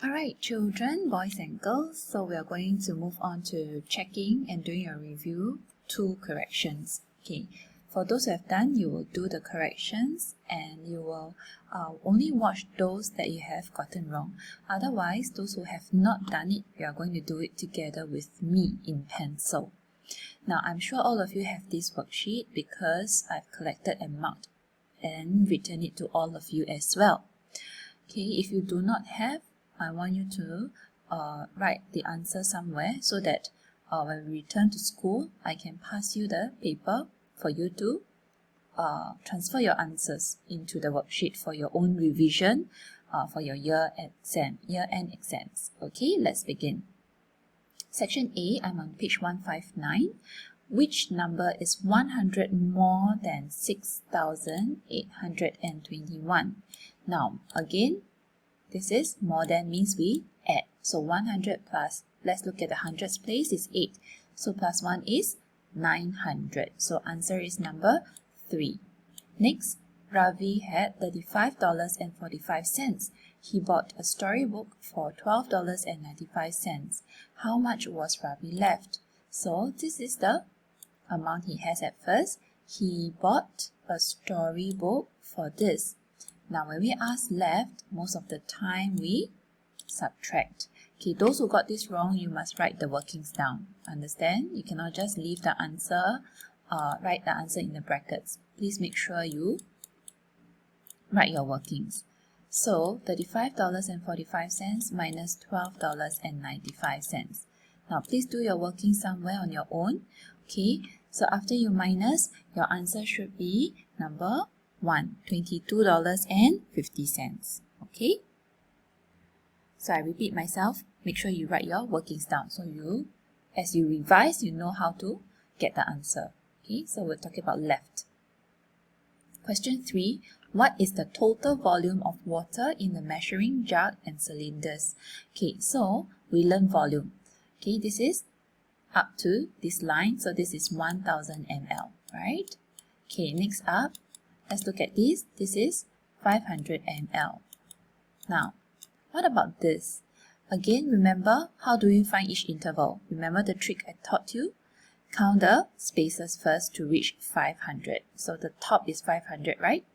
Alright, children, boys and girls, so we are going to move on to checking and doing a review, 2 corrections. Okay, for those who have done, you will do the corrections and you will only watch those that you have gotten wrong. Otherwise, those who have not done it, you are going to do it together with me in pencil. Now, I'm sure all of you have this worksheet because I've collected and marked and written it to all of you as well. Okay, if you do not have, I want you to write the answer somewhere so that when we return to school, I can pass you the paper for you to transfer your answers into the worksheet for your own revision for your year-end exams. Okay, let's begin. Section A, I'm on page 159. Which number is 100 more than 6,821? Now, again, this is more than means we add. So 100 plus, let's look at the hundreds place, is 8. So plus 1 is 900. So answer is number 3. Next, Ravi had $35.45. He bought a storybook for $12.95. How much was Ravi left? So this is the amount he has at first. He bought a storybook for this. Now when we ask left, most of the time we subtract. Okay, those who got this wrong, you must write the workings down. Understand? You cannot just leave the answer, write the answer in the brackets. Please make sure you write your workings. So $35.45 minus $12.95. Now please do your working somewhere on your own. Okay, so after you minus, your answer should be number 1, $22.50. Okay, so I repeat myself, make sure you write your workings down so as you revise, you know how to get the answer. Okay, so we're talking about left. Question 3, what is the total volume of water in the measuring jug and cylinders? Okay, so we learn volume. Okay, this is up to this line, so this is 1000 ml, right? Okay, next up, let's look at this. This is 500 ml. Now, what about this? Again, remember, how do we find each interval? Remember the trick I taught you? Count the spaces first to reach 500. So the top is 500, right?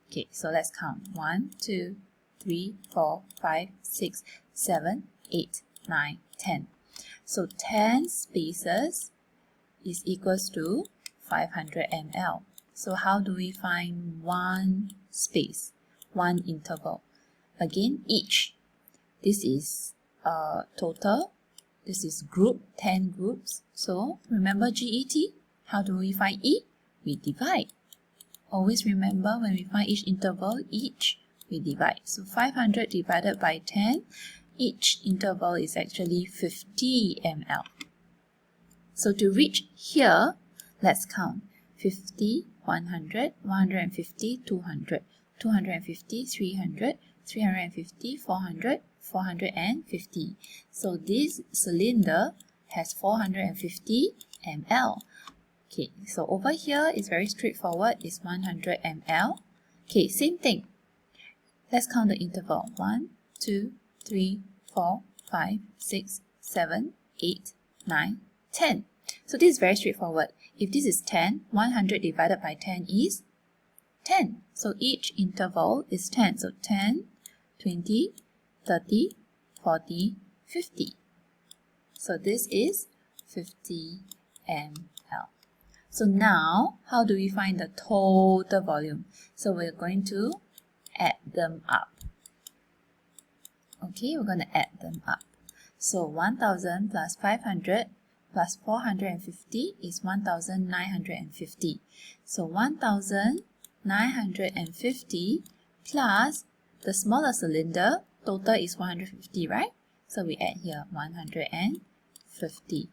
Okay, so let's count. 1, 2, 3, 4, 5, 6, 7, 8, 9, 10. So 10 spaces is equals to 500 ml. So how do we find one space, one interval? Again, each. This is total. This is group, 10 groups. So remember GET? How do we find E? We divide. Always remember when we find each interval, each, we divide. So 500 divided by 10, each interval is actually 50 ml. So to reach here, let's count. 50, 100, 150, 200, 250, 300, 350, 400, 450. So this cylinder has 450 ml. Okay, so over here is very straightforward, it's 100 ml. Okay, same thing. Let's count the interval. 1, 2, 3, 4, 5, 6, 7, 8, 9, 10. So this is very straightforward. If this is 10, 100 divided by 10 is 10. So each interval is 10. So 10, 20, 30, 40, 50. So this is 50 ml. So now, how do we find the total volume? So we're going to add them up. Okay, we're going to add them up. So 1000 plus 500 plus 450 is 1950. So 1950 plus the smaller cylinder, total is 150, right? So we add here 150.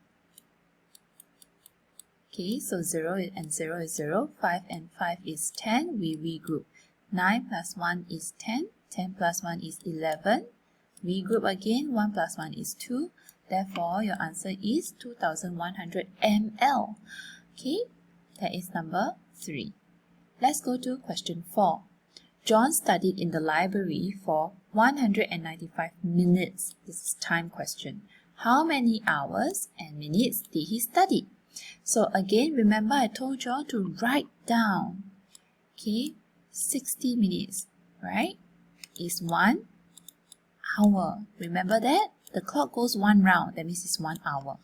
Okay, so 0 and 0 is 0, 5 and 5 is 10, we regroup. 9 plus 1 is 10, 10 plus 1 is 11. Regroup again, 1 plus 1 is 2. Therefore, your answer is 2100 ml. Okay, that is number 3. Let's go to question 4. John studied in the library for 195 minutes. This is time question. How many hours and minutes did he study? So again, remember I told you all to write down. Okay, 60 minutes, right, is 1 hour. Remember that? The clock goes 1 round. That means it's 1 hour.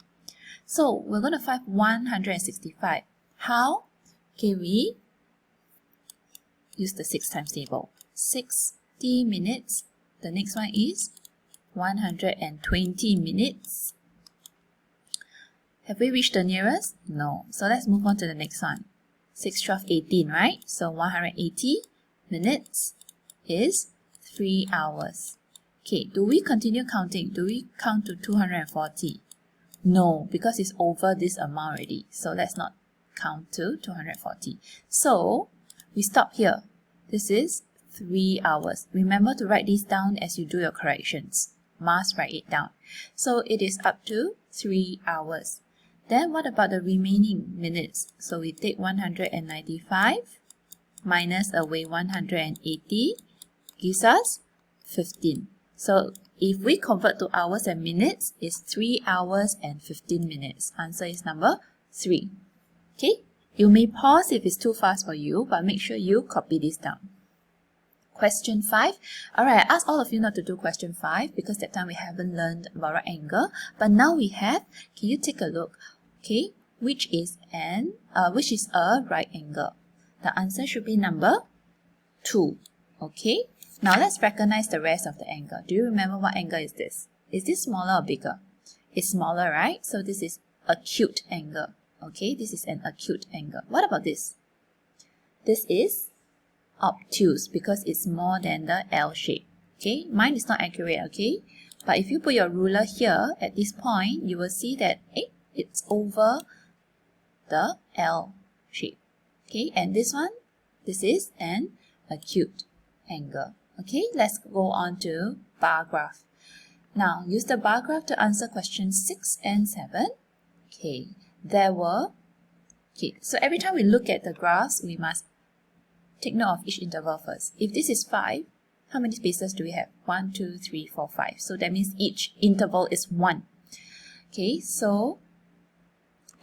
So we're going to find 165. How? Okay, we use the 6 times table. 60 minutes. The next one is 120 minutes. Have we reached the nearest? No. So let's move on to the next one. 6, 12, 18, right? So 180 minutes is 3 hours. Okay, do we continue counting? Do we count to 240? No, because it's over this amount already. So let's not count to 240. So we stop here. This is 3 hours. Remember to write this down as you do your corrections. Must write it down. So it is up to 3 hours. Then what about the remaining minutes? So we take 195 minus away 180 gives us 15. So if we convert to hours and minutes, it's 3 hours and 15 minutes. Answer is number 3. Okay? You may pause if it's too fast for you, but make sure you copy this down. Question 5. Alright, I asked all of you not to do question 5 because that time we haven't learned about right angle. But now we have. Can you take a look? Okay, which is a right angle? The answer should be number 2. Okay, now let's recognize the rest of the angle. Do you remember what angle is this? Is this smaller or bigger? It's smaller, right? So this is acute angle. Okay, this is an acute angle. What about this? This is obtuse because it's more than the L shape. Okay, mine is not accurate, okay? But if you put your ruler here at this point, you will see that it's over the L shape. Okay, and this one, this is an acute angle. Okay, let's go on to bar graph. Now, use the bar graph to answer questions 6 and 7. Okay, so every time we look at the graphs, we must take note of each interval first. If this is 5, how many spaces do we have? 1, 2, 3, 4, 5. So that means each interval is 1. Okay, so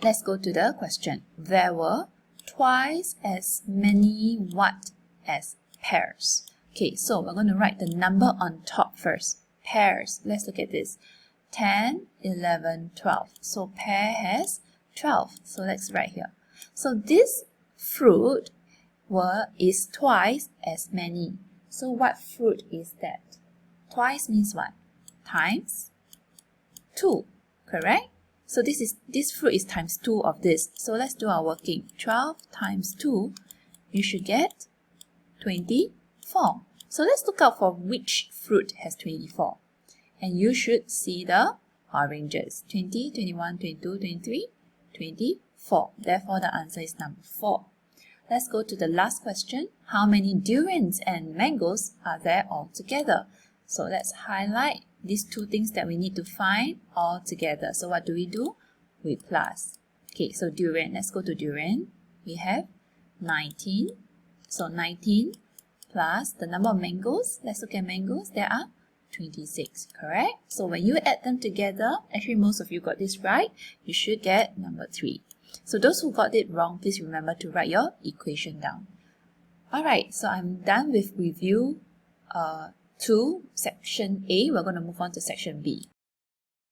let's go to the question. There were twice as many what as pairs. Okay, so we're going to write the number on top first. Pairs. Let's look at this. 10, 11, 12. So pair has 12. So let's write here. So this fruit is twice as many. So what fruit is that? Twice means what? Times 2. Correct? So this fruit is times 2 of this. So let's do our working. 12 times 2, you should get 24. So let's look out for which fruit has 24. And you should see the oranges. 20, 21, 22, 23, 24. Therefore, the answer is number 4. Let's go to the last question. How many durians and mangoes are there all together? So let's highlight these 2 things that we need to find all together. So what do? We plus. Okay, so durian. Let's go to durian. We have 19. So 19 plus the number of mangoes. Let's look at mangoes. There are 26, correct? So when you add them together, actually most of you got this right, you should get number 3. So those who got it wrong, please remember to write your equation down. Alright, so I'm done with review 2, section A. We're going to move on to section B.